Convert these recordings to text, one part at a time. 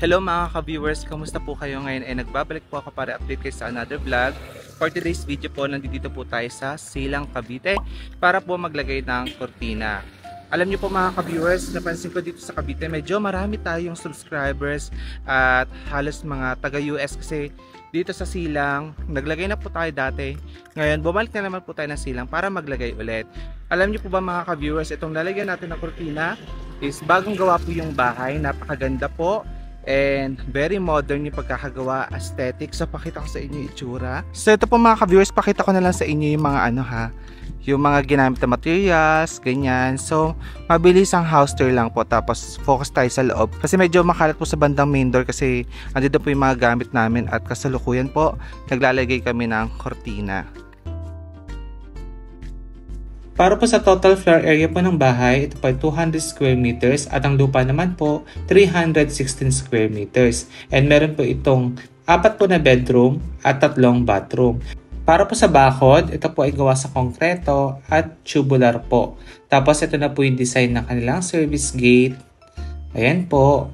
Hello mga ka-viewers, kamusta po kayo ngayon? Nagbabalik po ako para update kayo sa another vlog. For today's video po, nandito po tayo sa Silang Cavite para po maglagay ng kortina. Alam niyo po mga ka-viewers, napansin ko dito sa Cavite, medyo marami tayong subscribers at halos mga taga-US kasi dito sa Silang, naglagay na po tayo dati. Ngayon, bumalik na naman po tayo ng Silang para maglagay ulit. Alam niyo po ba mga ka-viewers, itong lalagyan natin ng kortina is bagong gawa po yung bahay, napakaganda po. And very modern yung pagkakagawa, aesthetic. So pakita ko sa inyo yung itsura. So ito po mga ka-viewers, pakita ko na lang sa inyo yung mga yung mga ginamit na materials, ganyan. So mabilis ang house tour lang po, tapos focus tayo sa loob kasi medyo makalat po sa bandang main door kasi andito po yung mga gamit namin at kasalukuyan po naglalagay kami ng kortina. Para po sa total floor area po ng bahay, ito po ay 200 square meters at ang lupa naman po 316 square meters. And meron po itong 4 po na bedroom at 3 bathroom. Para po sa bakod, ito po ay gawa sa konkreto at tubular po. Tapos ito na po yung design ng kanilang service gate. Ayan po.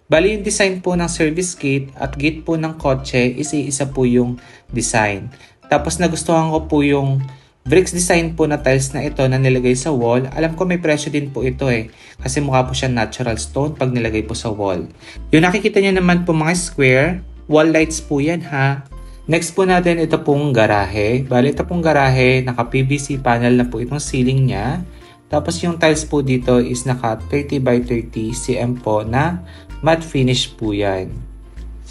Bali yung design po ng service gate at gate po ng kotse is iisa po yung design. Tapos nagustuhan ko po yung bricks design po na tiles na ito na nilagay sa wall. Alam ko may presyo din po ito kasi mukha po siya natural stone pag nilagay po sa wall. Yung nakikita niyo naman po mga square, wall lights po yan ha. Next po natin ito pong garahe. Bali ito pong garahe, naka PVC panel na po itong ceiling niya. Tapos yung tiles po dito is naka 30 by 30 cm po na matte finish po yan.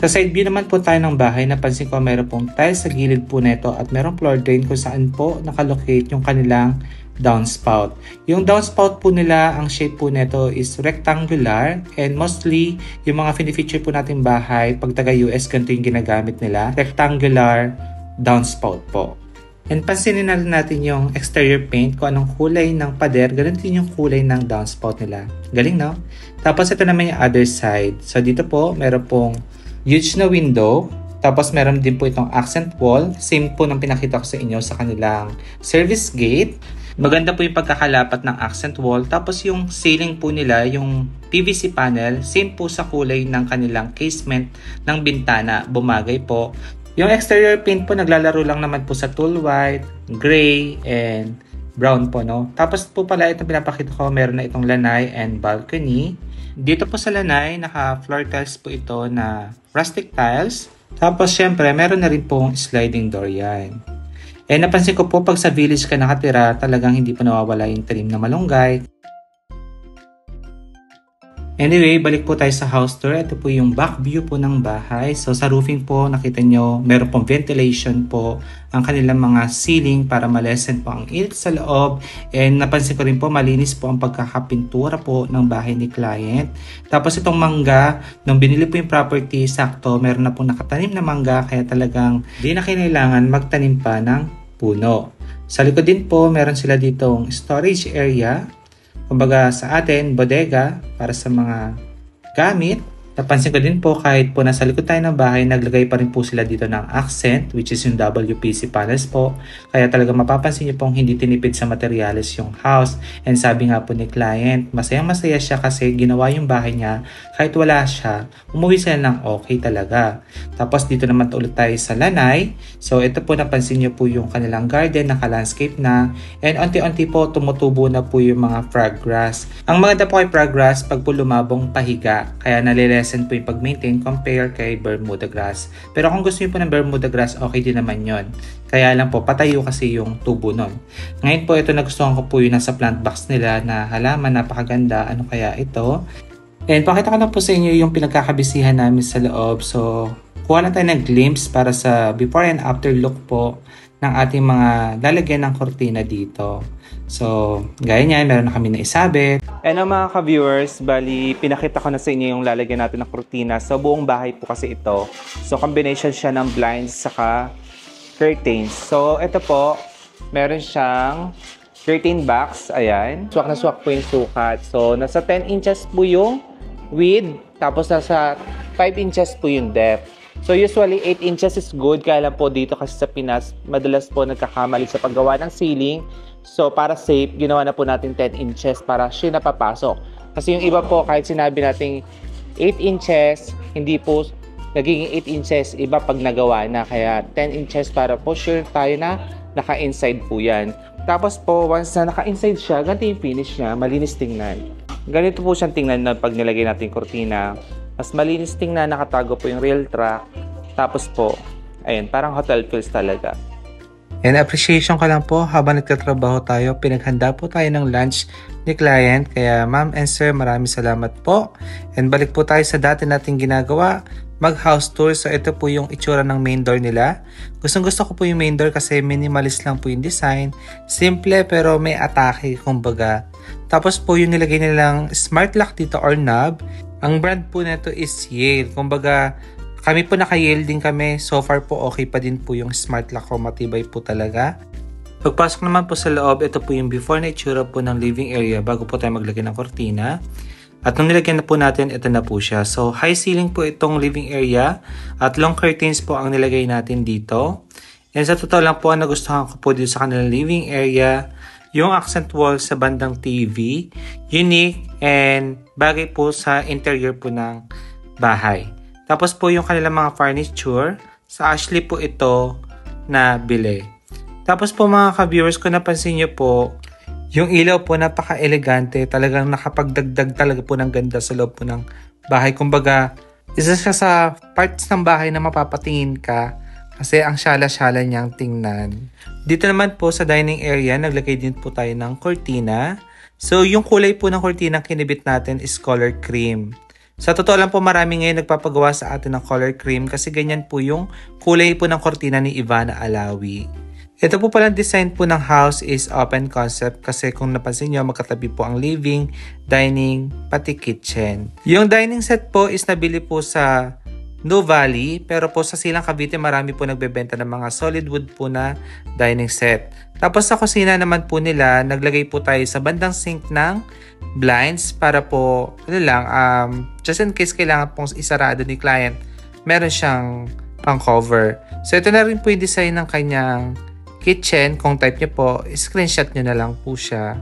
Sa side view naman po tayo ng bahay, napansin ko mayroon pong tiles sa gilid po nito at mayroong floor drain kung saan po nakalocate yung kanilang downspout. Yung downspout po nila, ang shape po nito is rectangular and mostly yung mga fini-feature po nating bahay, pag taga-US ganito yung ginagamit nila, rectangular downspout po. And pansinin natin yung exterior paint, kung anong kulay ng pader, ganun din yung kulay ng downspout nila. Galing no? Tapos ito naman yung other side. So dito po, meron pong huge na window. Tapos meron din po itong accent wall. Same po ng pinakita ko sa inyo sa kanilang service gate. Maganda po yung pagkakalapat ng accent wall. Tapos yung ceiling po nila, yung PVC panel, same po sa kulay ng kanilang casement ng bintana. Bumagay po. Yung exterior paint po, naglalaro lang naman po sa tool white, gray, and brown po, no? Tapos po pala itong pinapakita ko, meron na itong lanay and balcony. Dito po sa lanay, naka-floor tiles po ito na rustic tiles. Tapos syempre, meron na rin pong sliding door yan. Napansin ko po pag sa village ka nakatira, talagang hindi po nawawala yung tanim na malunggay. Anyway, balik po tayo sa house tour. Ito po yung back view po ng bahay. So sa roofing po, nakita nyo, meron pong ventilation po ang kanilang mga ceiling para malesen po ang init sa loob. And napansin ko rin po, malinis po ang pagkakapintura po ng bahay ni client. Tapos itong mangga, nung binili po yung property, sakto, meron na po nakatanim na mangga, kaya talagang di na kinailangan magtanim pa ng puno. Sa likod din po, meron sila ditong storage area. Kumbaga sa atin, bodega para sa mga gamit. Napansin ko din po kahit po nasa likod tayo ng bahay, naglagay pa rin po sila dito ng accent, which is yung WPC panels po. Kaya talaga mapapansin niyo pong hindi tinipid sa materials yung house. And sabi nga po ni client, masayang-masaya siya kasi ginawa yung bahay niya. Kahit wala siya, umuwi sila ng okay talaga. Tapos dito naman ulit tayo sa lanay. So ito po napansin niyo po yung kanilang garden, naka-landscape na. And unti-unti po tumutubo na po yung mga frog grass. Ang maganda po kay frog grass, pag po lumabong pahiga, kaya nalilesen po yung pag-maintain compare kay Bermuda grass. Pero kung gusto niyo po ng Bermuda grass, okay din naman yon. Kaya lang po, patayo kasi yung tubo nun. Ngayon po, ito nagustuhan ko po yung nasa plant box nila na halaman, napakaganda. Ano kaya ito? And pakita ko na po sa inyo yung pinagkakabisihan namin sa loob. So, kuha na tayo ng glimpse para sa before and after look po ng ating mga lalagyan ng kortina dito. So, gaya niyan, meron na kami na isabit. And mga ka-viewers, bali, pinakita ko na sa inyo yung lalagyan natin ng kortina. So, buong bahay po kasi ito. So, combination siya ng blinds saka curtains. So, ito po, meron siyang curtain box. Ayan. Swak na swak po yung sukat. So, nasa 10 inches po yung width. Tapos, nasa 5 inches po yung depth. So usually 8 inches is good, kaya lang po dito kasi sa Pinas, madalas po nagkakamali sa paggawa ng ceiling. So para safe, ginawa na po natin 10 inches para siya napapasok. Kasi yung iba po, kahit sinabi natin 8 inches, hindi po nagiging 8 inches, iba pag nagawa na. Kaya 10 inches para po sure tayo na naka-inside po yan. Tapos po, once na naka-inside siya, ganito yung finish niya, malinis tingnan. Ganito po siyang tingnan na pag nilagay natin yung kortina. Mas malinis tingnan, nakatago po yung rail track. Tapos po, ayun, parang hotel feels talaga. And appreciation ko lang po habang nagtatrabaho tayo, pinaghanda po tayo ng lunch ni client. Kaya ma'am and sir, maraming salamat po. And balik po tayo sa dati nating ginagawa, mag-house tour. So ito po yung itsura ng main door nila. Gustong gusto ko po yung main door kasi minimalist lang po yung design. Simple pero may atake, kumbaga. Tapos po yung nilagay nilang smart lock dito or knob. Ang brand po nito is Yale. Kumbaga, kami po naka-Yale din kami. So far po okay pa din po yung smart lock ko. Matibay po talaga. Pagpasok naman po sa loob, ito po yung before na itsura po ng living area bago po tayo maglagay ng kortina. At nung nilagyan na po natin, ito na po siya. So high ceiling po itong living area at long curtains po ang nilagay natin dito. And sa totoo lang po, ang nagustuhan ko po dito sa kanilang living area, yung accent wall sa bandang TV, unique and bagay po sa interior po ng bahay. Tapos po yung kanilang mga furniture, sa Ashley po ito na bili. Tapos po mga ka-viewers, kung napansin nyo po, yung ilaw po napaka-elegante, talagang nakapagdagdag talaga po ng ganda sa loob po ng bahay. Kumbaga, isa siya sa parts ng bahay na mapapatingin ka kasi ang syala-syala niyang tingnan. Dito naman po sa dining area, naglagay din po tayo ng cortina. So yung kulay po ng cortina kinibit natin is color cream. Sa totoo lang po, marami ngayon nagpapagawa sa atin ng color cream kasi ganyan po yung kulay po ng kortina ni Ivana Alawi. Ito po palang design po ng house is open concept kasi kung napansin nyo, magkatabi po ang living, dining, pati kitchen. Yung dining set po is nabili po sa No Valley, pero po sa Silang Cavite marami po nagbebenta ng mga solid wood po na dining set. Tapos sa kusina naman po nila, naglagay po tayo sa bandang sink ng blinds para po, just in case kailangan pong isarado ni client, meron siyang pang cover. So ito na rin po yung design ng kanyang kitchen. Kung type nyo po, screenshot nyo na lang po siya.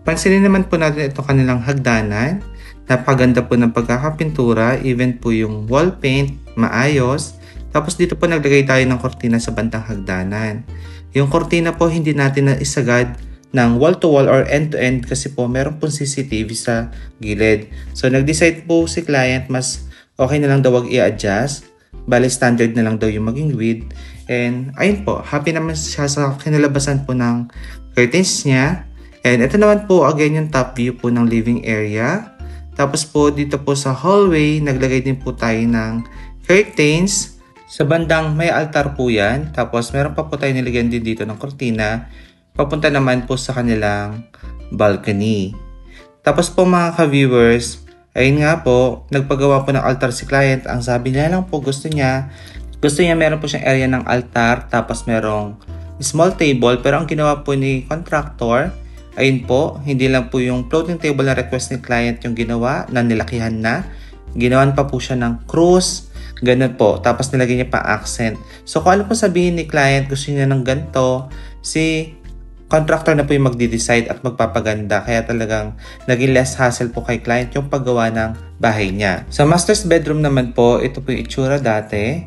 Pansinin naman po natin ito kanilang hagdanan. Napakaganda po ng pagkakapintura, even po yung wall paint, maayos. Tapos dito po naglagay tayo ng kortina sa bandang hagdanan. Yung kortina po hindi natin na isagad ng wall-to-wall or end-to-end kasi po meron pong CCTV sa gilid. So nag-decide po si client mas okay na lang daw wag i-adjust. Bale standard na lang daw yung maging width. And ayun po, happy naman siya sa kinalabasan po ng curtains niya. And ito naman po again yung top view po ng living area. Tapos po dito po sa hallway, naglagay din po tayo ng curtains. Sa bandang may altar po yan. Tapos meron pa po tayo nilagyan din dito ng kortina. Papunta naman po sa kanilang balcony. Tapos po mga ka-viewers, ayun nga po, nagpagawa po ng altar si client. Ang sabi niya lang po, gusto niya meron po siyang area ng altar. Tapos merong small table. Pero ang ginawa po ni contractor, ayun po, hindi lang po yung floating table na request ni client yung ginawa, na nilakihan na. Ginawan pa po siya ng cruise. Ganun po. Tapos nilagay niya pa accent. So kung ano po sabihin ni client, gusto niya ng ganito, si contractor na po yung magde-decide at magpapaganda. Kaya talagang naging less hassle po kay client yung paggawa ng bahay niya. Sa master's bedroom naman po, ito po yung itsura dati.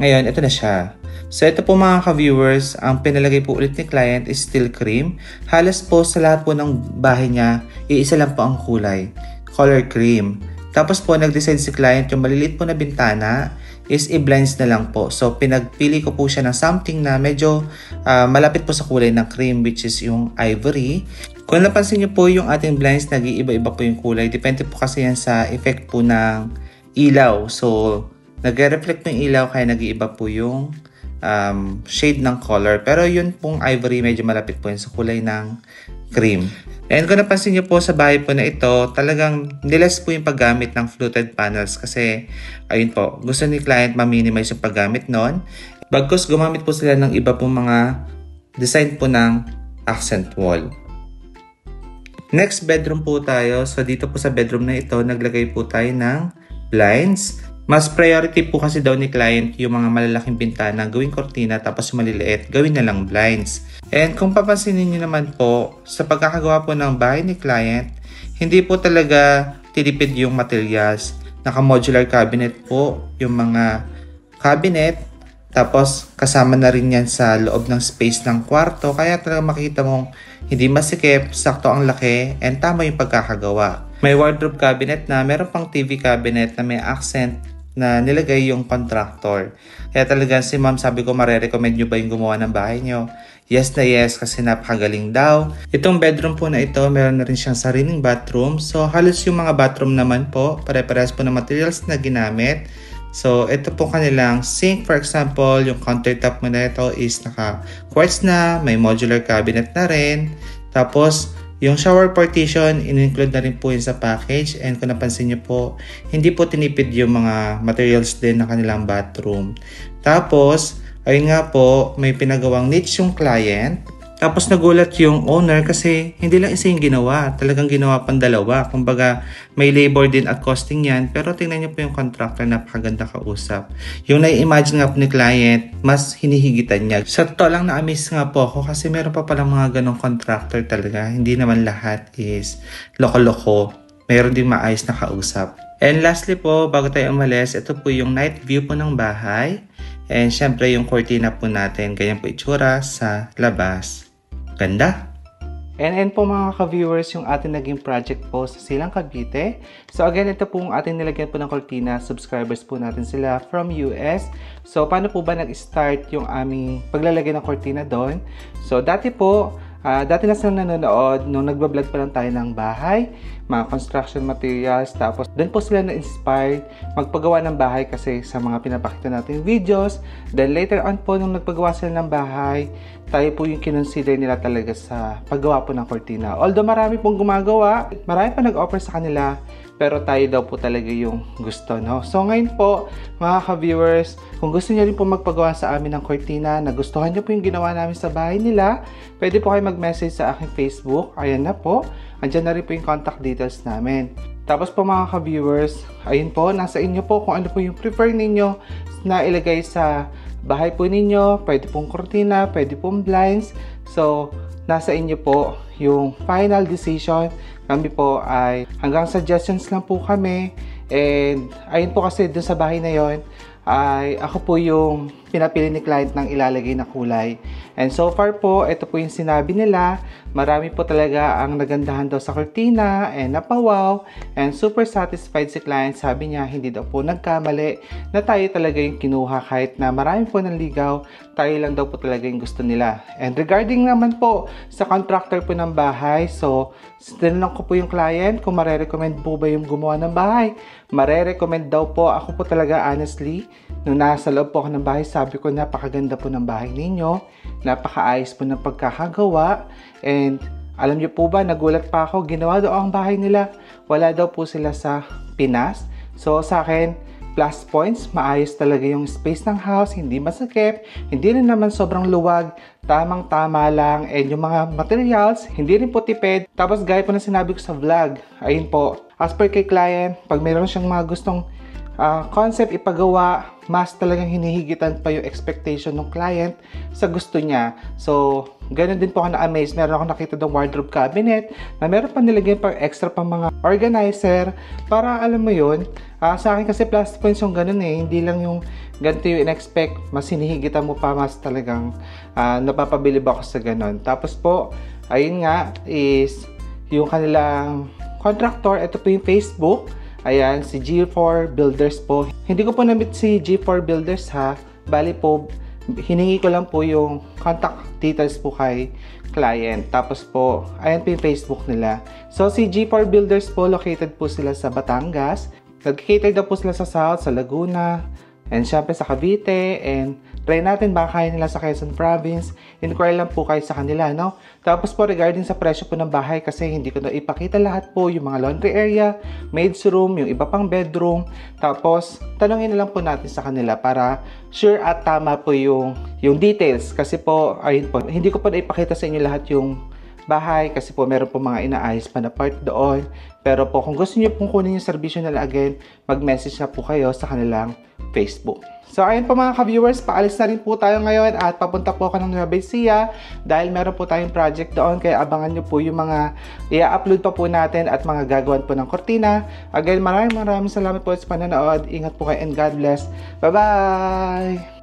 Ngayon, ito na siya. So ito po mga ka-viewers, ang pinalagay po ulit ni client is steel cream. Halos po sa lahat po ng bahay niya, iisa lang po ang kulay, color cream. Tapos po nag-decide si client yung maliliit po na bintana is i-blinds na lang po. So pinagpili ko po siya ng something na medyo malapit po sa kulay ng cream, which is yung ivory. Kung napansin niyo po yung ating blinds, nag-iiba-iba po yung kulay. Depende po kasi yan sa effect po ng ilaw. So nag-reflect yung ilaw kaya nag-iiba po yung shade ng color. Pero yun pong ivory, medyo malapit po yun sa kulay ng cream. And kung napansin nyo po sa bahay po na ito, talagang nilas po yung paggamit ng fluted panels kasi ayun po, gusto ni client ma-minimize yung paggamit nun. Bagkus gumamit po sila ng iba pong mga design po ng accent wall. Next, bedroom po tayo. So dito po sa bedroom na ito, naglagay po tayo ng blinds. Mas priority po kasi daw ni client yung mga malalaking bintana, gawing kortina, tapos yung maliliit, gawin na lang blinds. And kung papansinin niyo naman po, sa pagkakagawa po ng bahay ni client, hindi po talaga tinipid yung materials. naka-modular cabinet po yung mga cabinet. Tapos kasama na rin yan sa loob ng space ng kwarto. Kaya talaga makita mong hindi masikip, sakto ang laki, and tama yung pagkakagawa. May wardrobe cabinet na meron pang TV cabinet na may accent na nilagay yung contractor. Kaya talaga si ma'am sabi ko, marirecommend nyo ba yung gumawa ng bahay nyo? Yes na yes kasi napakagaling daw. Itong bedroom po na ito, meron na rin siyang sariling bathroom. So halos yung mga bathroom naman po, pare-parehas po ng materials na ginamit. So, ito po kanilang sink. For example, yung countertop mo na ito is naka-quartz na, may modular cabinet na rin. Tapos, yung shower partition, in-include na rin po yun sa package. And kung napansin nyo po, hindi po tinipid yung mga materials din na kanilang bathroom. Tapos, ayun nga po, may pinagawang niche yung client. Tapos nagulat yung owner kasi hindi lang isa yung ginawa. Talagang ginawa pang dalawa. Kumbaga may labor din at costing yan. Pero tingnan niyo po yung contractor, napakaganda kausap. Yung nai-imagine nga po ni client, mas hinihigitan niya. Sa totoo lang na-amaze nga po ako kasi meron pa palang mga ganong contractor talaga. Hindi naman lahat is loko-loko. Meron din maayos na kausap. And lastly po, bago tayo umalis, ito po yung night view po ng bahay. And syempre yung cortina po natin, ganyan po itsura sa labas. Ganda! And po mga ka-viewers, yung ating naging project po sa Silang Cavite. So again, ito po yung ating nilagyan po ng cortina. Subscribers po natin sila from US. So paano po ba nag-start yung aming paglalagay ng cortina doon? So dati po, dati na sila nanonood nung nagbablog pa lang tayo ng bahay, mga construction materials, tapos doon po sila na-inspired magpagawa ng bahay kasi sa mga pinapakita natin videos. Then later on po nung nagpagawa sila ng bahay, tayo po yung kinonsider nila talaga sa paggawa po ng cortina. Although marami pong gumagawa, marami pa nag-offer sa kanila, pero tayo daw po talaga yung gusto, no? So ngayon po, mga ka-viewers, kung gusto niyo rin po magpagawa sa amin ng cortina, nagustuhan niyo po yung ginawa namin sa bahay nila, pwede po kayo mag-message sa aking Facebook. Ayan na po. Andyan na rin po yung contact details namin. Tapos po mga ka-viewers, ayun po, nasa inyo po kung ano po yung prefer ninyo na ilagay sa bahay po ninyo. Pwede pong cortina, pwede pong blinds. So, nasa inyo po yung final decision. Kami po ay hanggang suggestions lang po kami. And ayun po kasi dun sa bahay na yon ay ako po yung pinapili ni client ng ilalagay na kulay. And so far po, ito po yung sinabi nila. Marami po talaga ang nagandahan daw sa cortina and napawaw. And super satisfied si client. Sabi niya, hindi daw po nagkamali na tayo talaga yung kinuha kahit na marami po ng ligaw. Tayo lang daw po talaga yung gusto nila. And regarding naman po sa contractor po ng bahay, so tinanong ko po yung client kung marerecommend po ba yung gumawa ng bahay. Marerecommend daw po. Ako po talaga honestly, nung nasa loob po ako ng bahay, sabi ko napakaganda po ng bahay ninyo. Napakaayos po ng pagkakagawa. And alam niyo po ba, nagulat pa ako, ginawa daw ang bahay nila. Wala daw po sila sa Pinas. So sa akin, plus points, maayos talaga yung space ng house, hindi masakip, hindi rin naman sobrang luwag, tamang-tama lang, and yung mga materials, hindi rin po tipid. Tapos gaya po na sinabi ko sa vlog, ayun po, as per kay client, pag mayroon siyang mga gustong concept ipagawa, mas talagang hinihigitan pa yung expectation ng client sa gusto niya. So, ganun din po ako na-amaze. Meron ako nakita ng wardrobe cabinet na meron pa nilagyan pang extra pang mga organizer para alam mo yun. Sa akin kasi plus points yung ganun eh. Hindi lang yung ganito yung in-expect. Mas hinihigitan mo pa, mas talagang napapabilib ako sa ganun. Tapos po, ayun nga is yung kanilang contractor. Ito po yung Facebook. Ayan, si G4 Builders po. Hindi ko po na-meet si G4 Builders ha. Bali po, hiningi ko lang po yung contact details po kay client. Tapos po, ayan po yung Facebook nila. So, si G4 Builders po, located po sila sa Batangas. Nag-cater daw po sila sa South, sa Laguna, and syempre sa Cavite, and try natin baka kaya nila sa Quezon Province. Inquire lang po kayo sa kanila, no? Tapos po regarding sa presyo po ng bahay, kasi hindi ko na ipakita lahat po yung mga laundry area, maid's room, yung iba pang bedroom. Tapos tanongin na lang po natin sa kanila para sure at tama po yung details. Kasi po, ayun po, hindi ko po na ipakita sa inyo lahat yung bahay kasi po meron po mga inaayos pa na part doon. Pero po kung gusto niyo pong kunin yung servisyo nila again, mag-message na po kayo sa kanilang Facebook. So, ayun po mga ka-viewers, paalis na rin po tayo ngayon at papunta po ako ng Nueva Ecija dahil meron po tayong project doon, kaya abangan nyo po yung mga i-upload pa po natin at mga gagawan po ng kortina. Again, maraming salamat po sa panonood. Ingat po kayo and God bless. Bye-bye!